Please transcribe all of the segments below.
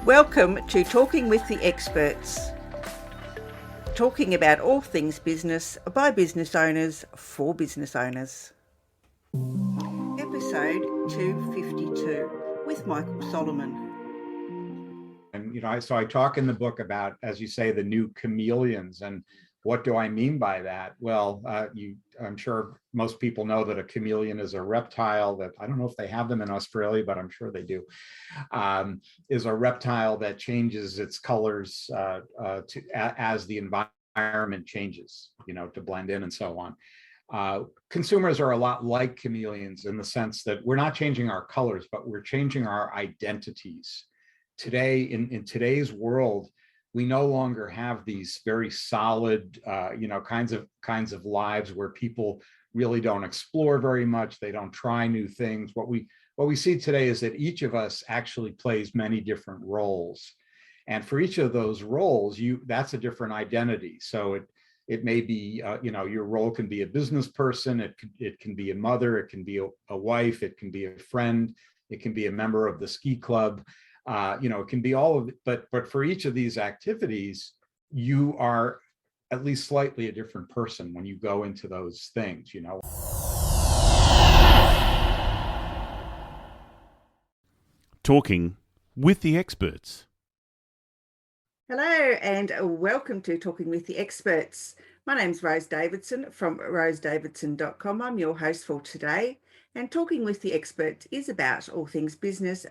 Welcome to Talking with the Experts, talking about all things business by business owners for business owners. Episode 252 with Michael Solomon. And, so I talk in the book about, as you say, the new chameleons. And what do I mean by that? Well, I'm sure most people know that a chameleon is a reptile that, I don't know if they have them in Australia, but I'm sure they do, is a reptile that changes its colors as the environment changes, to blend in and so on. Consumers are a lot like chameleons in the sense that we're not changing our colors, but we're changing our identities. Today, in today's world, we no longer have these very solid, kinds of lives where people really don't explore very much. They don't try new things. What we see today is that each of us actually plays many different roles, and for each of those roles, that's a different identity. So it may be, your role can be a business person. It can be a mother. It can be a wife. It can be a friend. It can be a member of the ski club. It can be all of it, but for each of these activities, you are at least slightly a different person when you go into those things, Talking with the Experts. Hello and welcome to Talking with the Experts. My name's Rose Davidson from rosedavidson.com. I'm your host for today, and Talking with the Experts is about all things business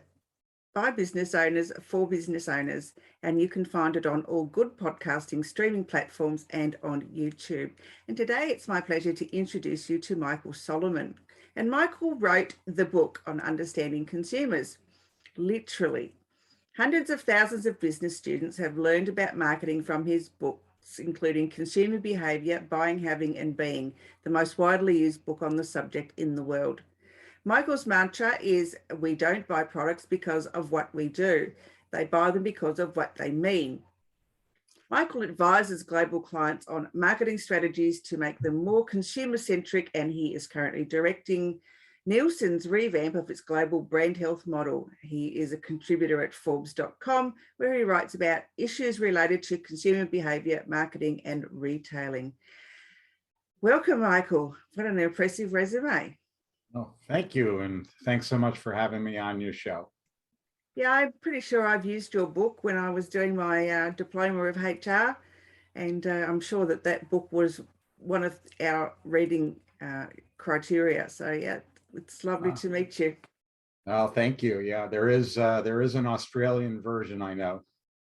by business owners for business owners, and you can find it on all good podcasting streaming platforms and on YouTube. And today it's my pleasure to introduce you to Michael Solomon. And Michael wrote the book on understanding consumers. Literally, hundreds of thousands of business students have learned about marketing from his books, including Consumer Behaviour, Buying, Having and Being, the most widely used book on the subject in the world. Michael's mantra is, we don't buy products because of what we do. They buy them because of what they mean. Michael advises global clients on marketing strategies to make them more consumer-centric, and he is currently directing Nielsen's revamp of its global brand health model. He is a contributor at Forbes.com, where he writes about issues related to consumer behaviour, marketing and retailing. Welcome, Michael. What an impressive resume. Oh, thank you. And thanks so much for having me on your show. Yeah, I'm pretty sure I've used your book when I was doing my diploma of HR, and I'm sure that book was one of our reading criteria. So yeah, it's lovely to meet you. Oh, thank you. Yeah, there is an Australian version, I know.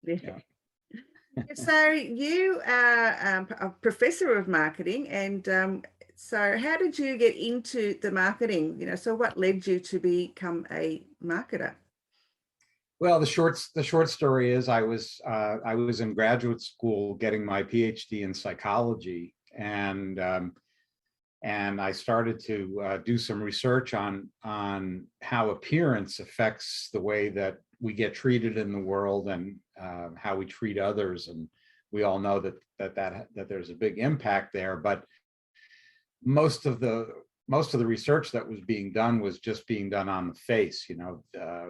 Yeah. So you are a professor of marketing, and so how did you get into the marketing? So what led you to become a marketer? Well, the short story is I was in graduate school getting my PhD in psychology, and I started to do some research on how appearance affects the way that we get treated in the world and how we treat others. And we all know that there's a big impact there, but most of the research that was being done was just being done on the face,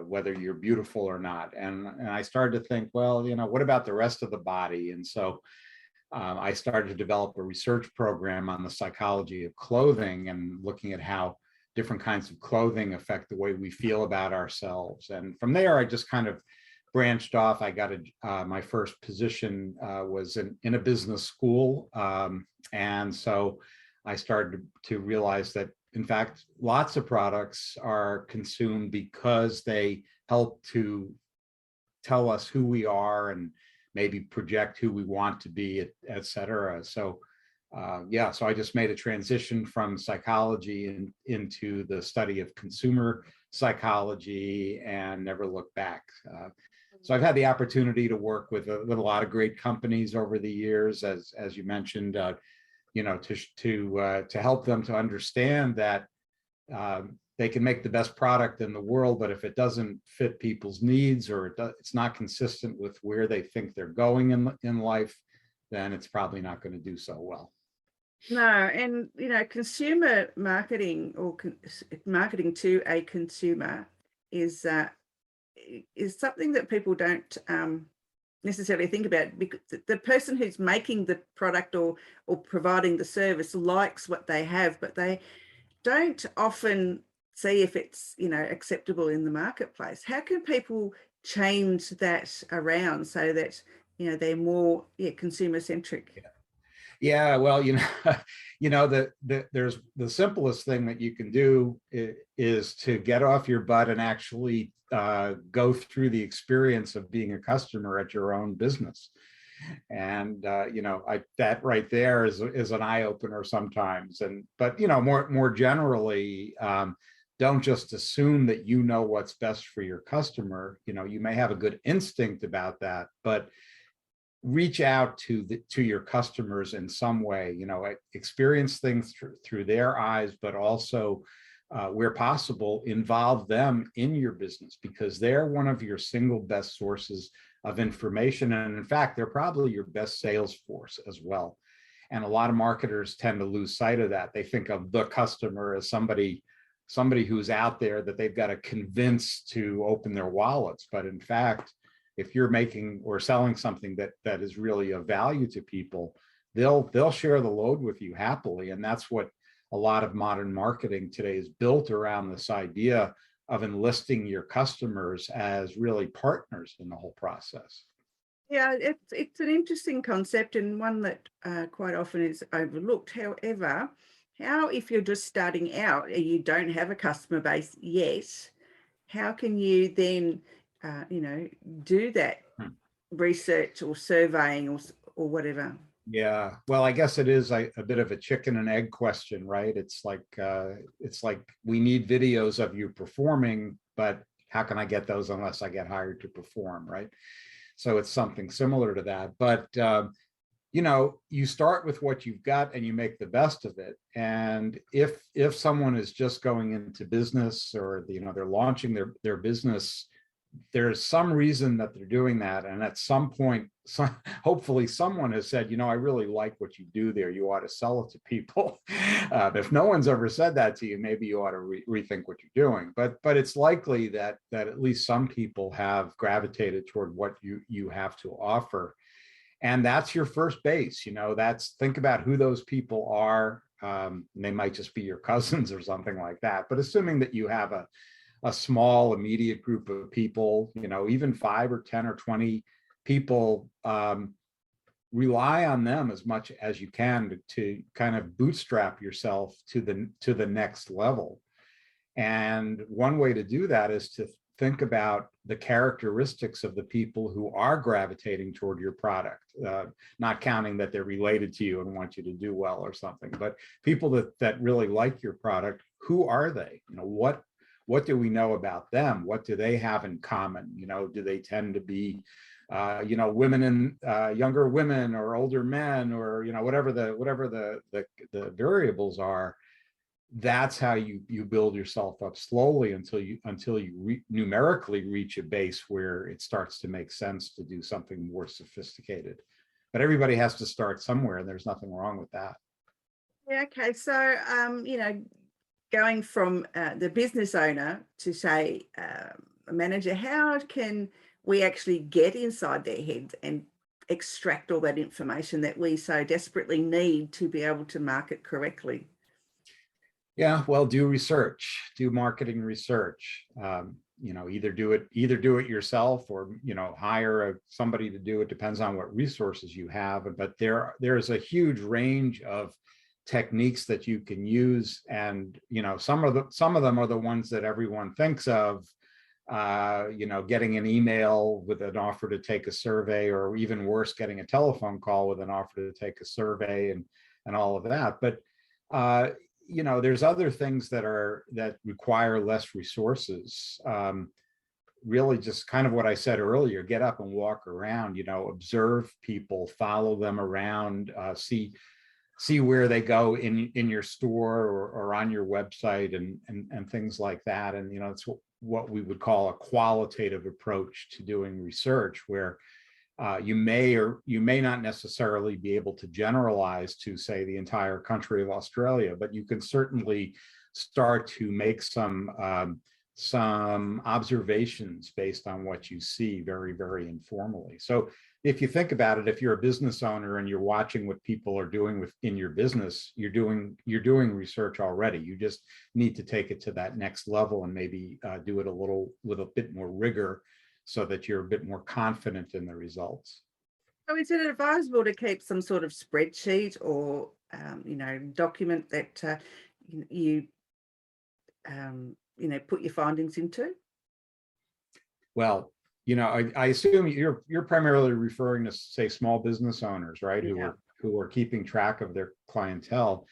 whether you're beautiful or not. And I started to think, well, what about the rest of the body? And so I started to develop a research program on the psychology of clothing and looking at how different kinds of clothing affect the way we feel about ourselves. And from there, I just kind of branched off. I got my first position was in a business school. And so I started to realize that, in fact, lots of products are consumed because they help to tell us who we are and maybe project who we want to be, et cetera. So, so I just made a transition from psychology into the study of consumer psychology and never looked back. So I've had the opportunity to work with a lot of great companies over the years, as you mentioned, to help them to understand that they can make the best product in the world, but if it doesn't fit people's needs or it's not consistent with where they think they're going in life, then it's probably not going to do so well. No, and consumer marketing or marketing to a consumer is is something that people don't necessarily think about, because the person who's making the product or providing the service likes what they have, but they don't often see if it's, acceptable in the marketplace. How can people change that around so that, they're more consumer centric? Yeah, well, there's the simplest thing that you can do is to get off your butt and actually go through the experience of being a customer at your own business. And that right there is an eye opener sometimes. But more generally, don't just assume that you know what's best for your customer. You may have a good instinct about that, but reach out to your customers in some way. Experience things through their eyes, but also where possible, involve them in your business, because they're one of your single best sources of information. And in fact, they're probably your best sales force as well. And a lot of marketers tend to lose sight of that. They think of the customer as somebody who's out there that they've got to convince to open their wallets. But in fact, if you're making or selling something that is really of value to people, they'll share the load with you happily. And that's what a lot of modern marketing today is built around, this idea of enlisting your customers as really partners in the whole process. Yeah, it's an interesting concept, and one that quite often is overlooked. However, how, if you're just starting out and you don't have a customer base yet, how can you then do that research or surveying or whatever? Yeah, well, I guess it is a bit of a chicken and egg question, right? It's like we need videos of you performing, but how can I get those unless I get hired to perform, right? So it's something similar to that. But you start with what you've got and you make the best of it. And if someone is just going into business, or they're launching their business, there's some reason that they're doing that. And at some point, hopefully someone has said, I really like what you do there. You ought to sell it to people. If no one's ever said that to you, maybe you ought to rethink what you're doing. But it's likely that at least some people have gravitated toward what you have to offer. And that's your first base. Think about who those people are. They might just be your cousins or something like that. But assuming that you have a small immediate group of people, even 5 or 10 or 20 people, rely on them as much as you can to kind of bootstrap yourself to the next level. And one way to do that is to think about the characteristics of the people who are gravitating toward your product, not counting that they're related to you and want you to do well or something, but people that really like your product. Who are they? What do we know about them? What do they have in common? Do they tend to be, women and younger women, or older men, or whatever the variables are? That's how you build yourself up slowly until you numerically reach a base where it starts to make sense to do something more sophisticated. But everybody has to start somewhere, and there's nothing wrong with that. Yeah, okay. So, going from the business owner to, say, a manager, how can we actually get inside their heads and extract all that information that we so desperately need to be able to market correctly? Yeah, well, do research, do marketing research. Either do it yourself, or hire somebody to do it. Depends on what resources you have. But there's a huge range of techniques that you can use, and some of them are the ones that everyone thinks of. Getting an email with an offer to take a survey, or even worse, getting a telephone call with an offer to take a survey, and all of that. But there's other things that require less resources. Really just kind of what I said earlier: get up and walk around, observe people, follow them around, see where they go in your store, or on your website, and things like that. And it's what we would call a qualitative approach to doing research, where you may or you may not necessarily be able to generalize to, say, the entire country of Australia, but you can certainly start to make some some observations based on what you see very, very informally. So if you think about it, if you're a business owner and you're watching what people are doing within your business, you're doing research already. You just need to take it to that next level and maybe do it with a bit more rigor so that you're a bit more confident in the results. So is it advisable to keep some sort of spreadsheet or, document that you, put your findings into? Well, I assume you're primarily referring to, say, small business owners, right? Yeah. Who are keeping track of their clientele.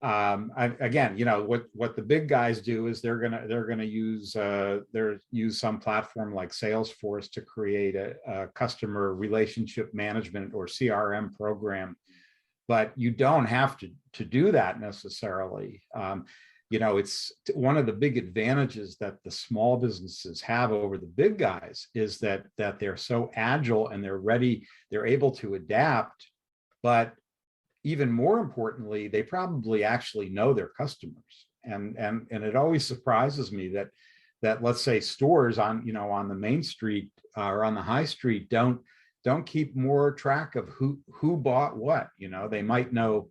Again, what the big guys do is they're gonna use some platform like Salesforce to create a customer relationship management or CRM program, but you don't have to do that necessarily. It's one of the big advantages that the small businesses have over the big guys is that they're so agile and they're ready, they're able to adapt, but even more importantly, they probably actually know their customers. And it always surprises me that let's say stores on the main street or on the high street don't keep more track of who bought what. They might know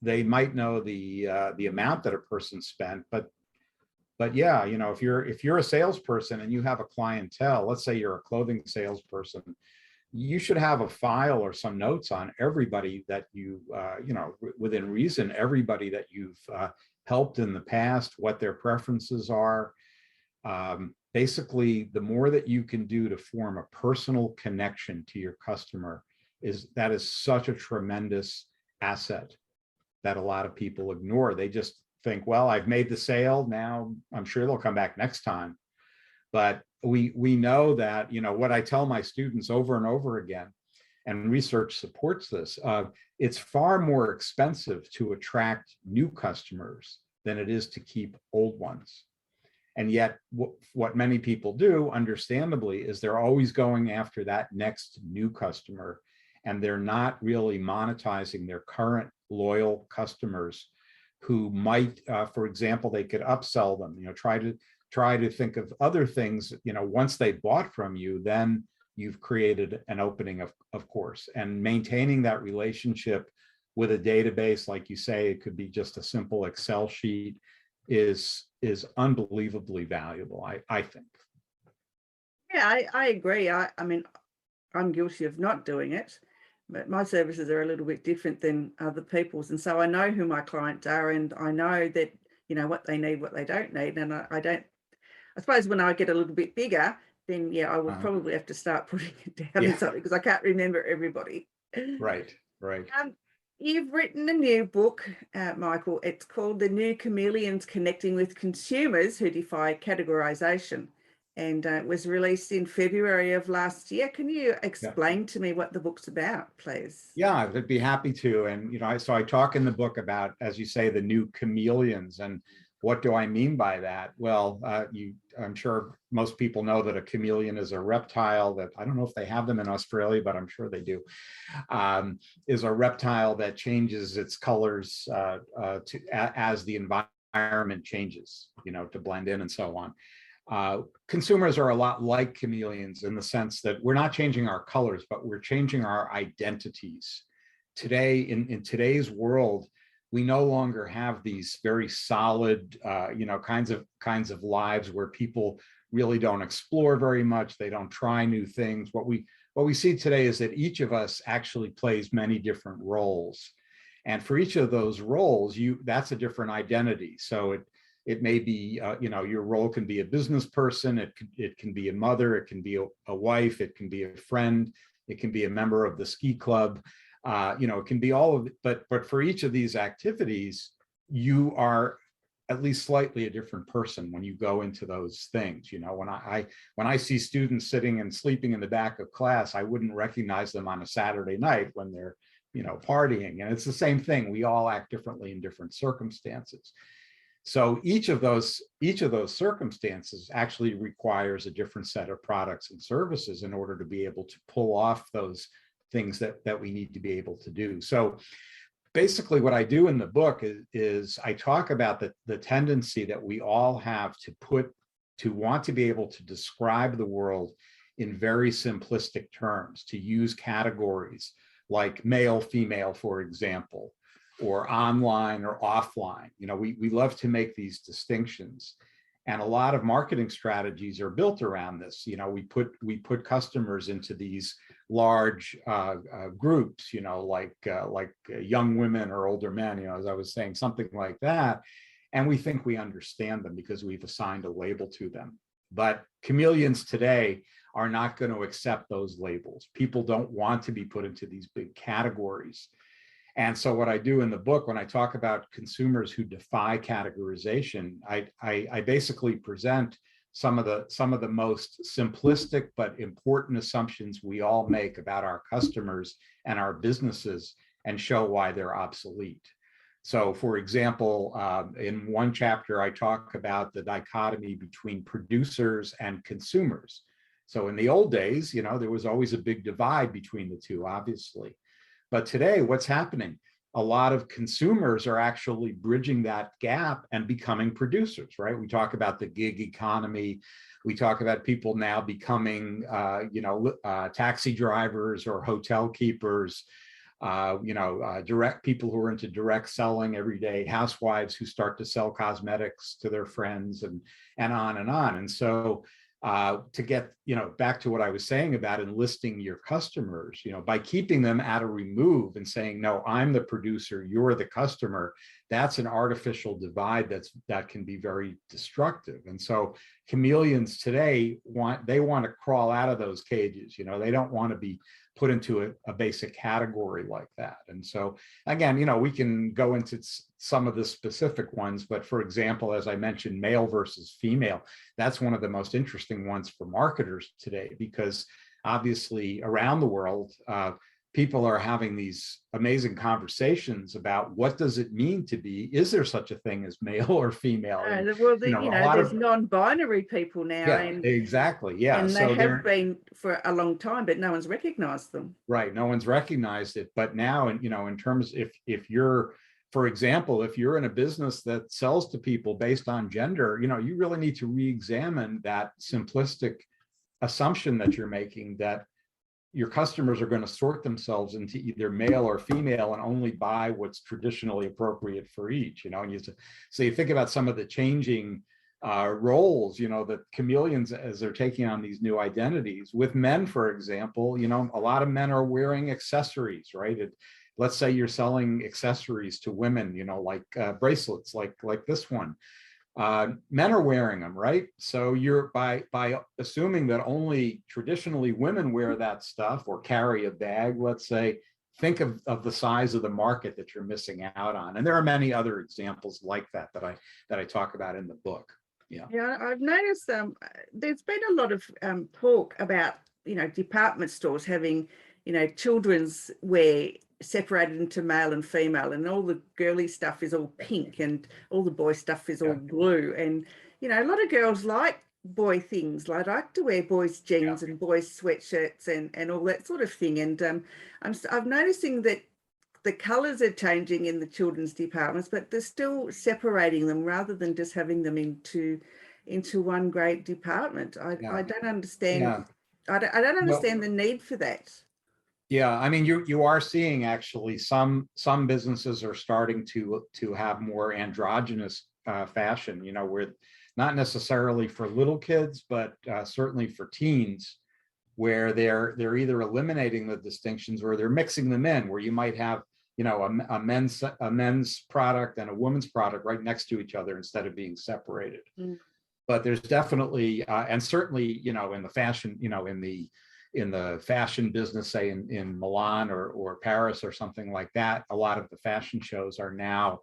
the amount that a person spent, but yeah, if you're a salesperson and you have a clientele, let's say you're a clothing salesperson, you should have a file or some notes on everybody that within reason, everybody that you've helped in the past, what their preferences are. Basically, the more that you can do to form a personal connection to your customer is such a tremendous asset that a lot of people ignore. They just think, well, I've made the sale, now I'm sure they'll come back next time. But we know that, what I tell my students over and over again, and research supports this, it's far more expensive to attract new customers than it is to keep old ones. And yet what many people do, understandably, is they're always going after that next new customer, and they're not really monetizing their current loyal customers who might, for example, they could upsell them, try to think of other things, once they bought from you, then you've created an opening, of course, and maintaining that relationship with a database, like you say, it could be just a simple Excel sheet, is unbelievably valuable, I think. Yeah, I agree. I mean, I'm guilty of not doing it, but my services are a little bit different than other people's. And so I know who my clients are, and I know that, what they need, what they don't need. And I suppose when I get a little bit bigger, then yeah, I will probably have to start putting it down in something because I can't remember everybody. Right. You've written a new book, Michael. It's called The New Chameleons: Connecting with Consumers Who Defy Categorization. And it was released in February of last year. Can you explain to me what the book's about, please? Yeah, I'd be happy to. And, so I talk in the book about, as you say, the new chameleons. And what do I mean by that? Well, I'm sure most people know that a chameleon is a reptile that, I don't know if they have them in Australia, but I'm sure they do, is a reptile that changes its colors as the environment changes, to blend in and so on. Consumers are a lot like chameleons in the sense that we're not changing our colors, but we're changing our identities. Today, in today's world, we no longer have these very solid, kinds of lives where people really don't explore very much. They don't try new things. What we see today is that each of us actually plays many different roles, and for each of those roles, that's a different identity. So it may be, your role can be a business person, it can be a mother, it can be a wife, it can be a friend, it can be a member of the ski club. It can be all of it, but for each of these activities, you are at least slightly a different person when you go into those things. When I see students sitting and sleeping in the back of class, I wouldn't recognize them on a Saturday night when they're, partying. And it's the same thing. We all act differently in different circumstances. So each of those circumstances actually requires a different set of products and services in order to be able to pull off those things that we need to be able to do. So basically what I do in the book is I talk about the tendency that we all have to put to want to be able to describe the world in very simplistic terms, to use categories like male, female, for example, or online or offline. We love to make these distinctions. And a lot of marketing strategies are built around this. We put customers into these large groups, like young women or older men, as I was saying, something like that. And we think we understand them because we've assigned a label to them. But chameleons today are not going to accept those labels. People don't want to be put into these big categories. And so what I do in the book, when I talk about consumers who defy categorization, I basically present some of the most simplistic but important assumptions we all make about our customers and our businesses, and show why they're obsolete. So, for example, in one chapter, I talk about the dichotomy between producers and consumers. So in the old days, there was always a big divide between the two, obviously. But today, what's happening? A lot of consumers are actually bridging that gap and becoming producers, right? We talk about the gig economy. We talk about people now becoming, taxi drivers or hotel keepers, direct people who are into direct selling, everyday housewives who start to sell cosmetics to their friends, and on and on. And so to get back to what I was saying about enlisting your customers, by keeping them at a remove and saying, no, I'm the producer, you're the customer, that's an artificial divide that can be very destructive. And so chameleons today want to crawl out of those cages. They don't want to be put into a basic category like that. And so again, we can go into some of the specific ones, but for example, as I mentioned, male versus female, that's one of the most interesting ones for marketers today, because obviously around the world, people are having these amazing conversations about what does it mean to be, is there such a thing as male or female? Well, there's non-binary people now. Yeah, exactly. Yeah. And they have been for a long time, but no one's recognized them. Right. No one's recognized it. But now, in terms, if you're, for example, if you're in a business that sells to people based on gender, you really need to re-examine that simplistic assumption that you're making, that your customers are going to sort themselves into either male or female and only buy what's traditionally appropriate for each. So you think about some of the changing roles, that chameleons, as they're taking on these new identities. With men, for example, a lot of men are wearing accessories, right? Let's say you're selling accessories to women, like bracelets, like this one. Men are wearing them, right? So you're by assuming that only traditionally women wear that stuff or carry a bag, let's say, think of the size of the market that you're missing out on. And there are many other examples like that I talk about in the book. Yeah, I've noticed there's been a lot of talk about department stores having children's wear separated into male and female, and all the girly stuff is all pink and all the boy stuff is all blue. And a lot of girls like boy things, like to wear boys jeans and boys sweatshirts and all that sort of thing. And I'm noticing that the colors are changing in the children's departments, but they're still separating them rather than just having them into one great department. I don't understand. I don't understand the need for that. Yeah, I mean, you are seeing actually some businesses are starting to have more androgynous fashion, where not necessarily for little kids, but certainly for teens, where they're either eliminating the distinctions or they're mixing them in, where you might have a men's product and a woman's product right next to each other instead of being separated. But there's definitely and certainly in the fashion in the fashion business, say in Milan or Paris or something like that, a lot of the fashion shows are now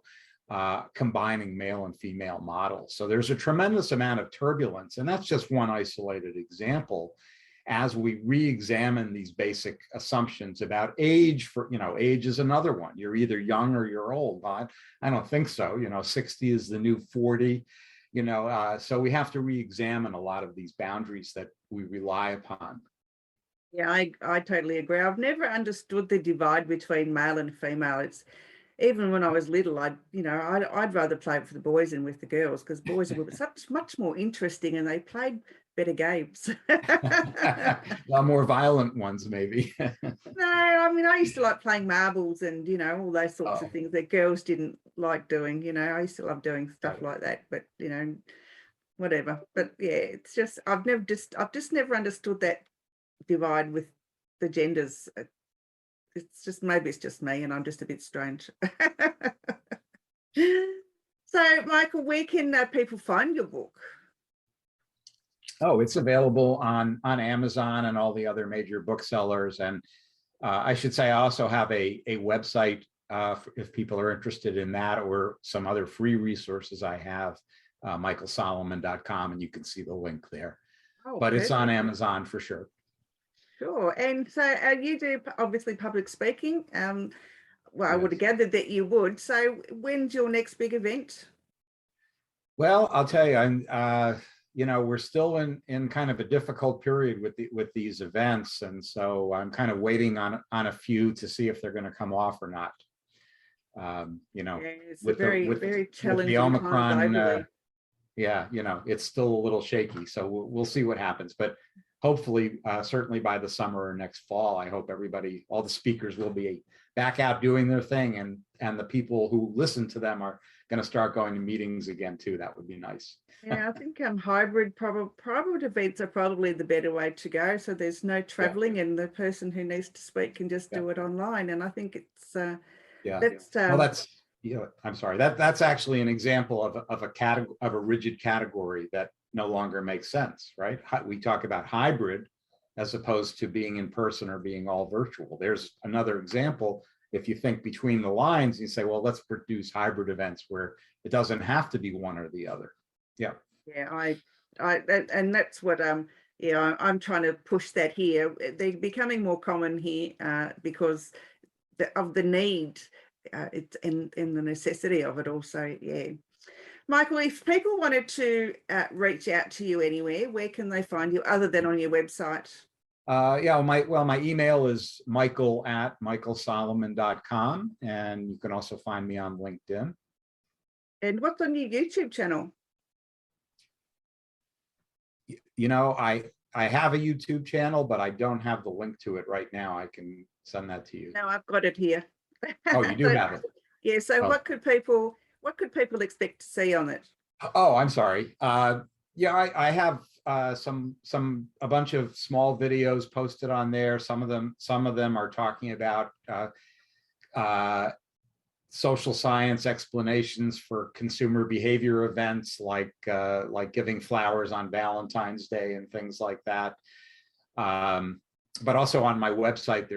combining male and female models. So there's a tremendous amount of turbulence, and that's just one isolated example as we re-examine these basic assumptions about age. Age is another one. You're either young or you're old. I don't think so. 60 is the new 40. So we have to re-examine a lot of these boundaries that we rely upon. Yeah, I totally agree. I've never understood the divide between male and female. even when I was little, I'd rather play with the boys than with the girls, because boys were much more interesting and they played better games. A lot more violent ones, maybe. No, I mean, I used to like playing marbles and, all those sorts of Oh, things that girls didn't like doing. I used to love doing stuff right. like that, but, whatever. But yeah, it's just, I've just never understood that divide with the genders. It's just, maybe it's just me and I'm just a bit strange. So, Michael, where can people find your book? Oh, it's available on Amazon and all the other major booksellers. And I should say I also have a website if people are interested in that, or some other free resources I have, michaelsolomon.com, and you can see the link there. Oh, But it's on perfect. Amazon for sure. Sure. And so you do obviously public speaking. Well, I would have Yes. gathered that you would. So when's your next big event? Well, I'll tell you, we're still in kind of a difficult period with these events, and so I'm kind of waiting on a few to see if they're going to come off or not. Yeah, it's a With the very with the challenging time Omicron, globally. yeah, it's still a little shaky. So we'll see what happens. But hopefully, certainly by the summer or next fall, I hope all the speakers will be back out doing their thing, and the people who listen to them are going to start going to meetings again too. That would be nice. Yeah, I think hybrid events are probably the better way to go. So there's no Yeah, traveling, and the person who needs to speak can just yeah, do it online. And I think it's yeah. that's Well, I'm sorry. That's actually an example of a rigid category that no longer makes sense, right? We talk about hybrid as opposed to being in person or being all virtual. There's another example. If you think between the lines, you say, well, let's produce hybrid events where it doesn't have to be one or the other. Yeah. yeah, and that's what I'm trying to push that here. They're becoming more common here because of the need. It's in the necessity of it also. Yeah. Michael, if people wanted to reach out to you anywhere, where can they find you other than on your website? Yeah, my email is michael@michaelsolomon.com, and you can also find me on LinkedIn. And what's on your YouTube channel? I have a YouTube channel, but I don't have the link to it right now. I can send that to you. No, I've got it here. Oh, you do So, have it. yeah. So Oh. what could people expect to see on it? Oh, I'm sorry. Yeah, I have a bunch of small videos posted on there. Some of them are talking about social science explanations for consumer behavior events, like giving flowers on Valentine's Day and things like that. But also on my website,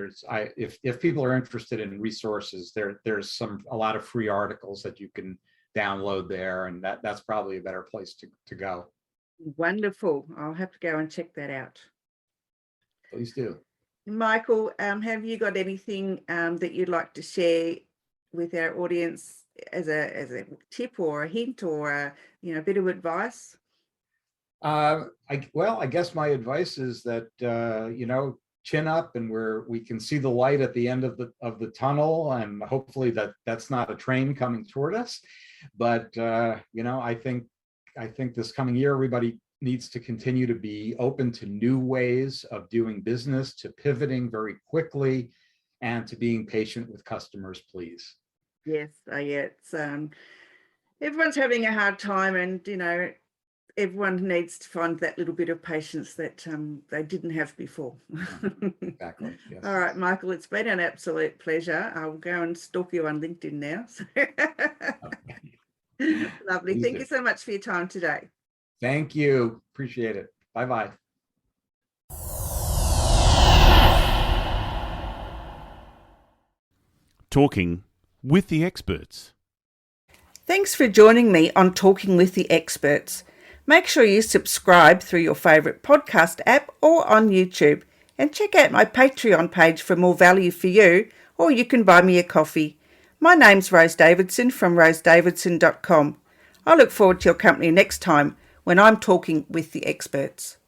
if people are interested in resources, there's a lot of free articles that you can download there, and that's probably a better place to go. Wonderful. I'll have to go and check that out. Please do. Michael, have you got anything that you'd like to share with our audience as a tip or a hint or a bit of advice? I guess my advice is that chin up, and we can see the light at the end of the tunnel, and hopefully that's not a train coming toward us. But I think this coming year, everybody needs to continue to be open to new ways of doing business, to pivoting very quickly, and to being patient with customers, please. Yes, yeah, it's everyone's having a hard time, and everyone needs to find that little bit of patience that they didn't have before. Exactly. Yes. All right, Michael, it's been an absolute pleasure. I'll go and stalk you on LinkedIn now. Lovely. Please Thank do. you so much for your time today. Thank you. Appreciate it. Bye-bye. Talking with the experts. Thanks for joining me on Talking with the Experts. Make sure you subscribe through your favourite podcast app or on YouTube, and check out my Patreon page for more value for you, or you can buy me a coffee. My name's Rose Davidson from rosedavidson.com. I look forward to your company next time when I'm talking with the experts.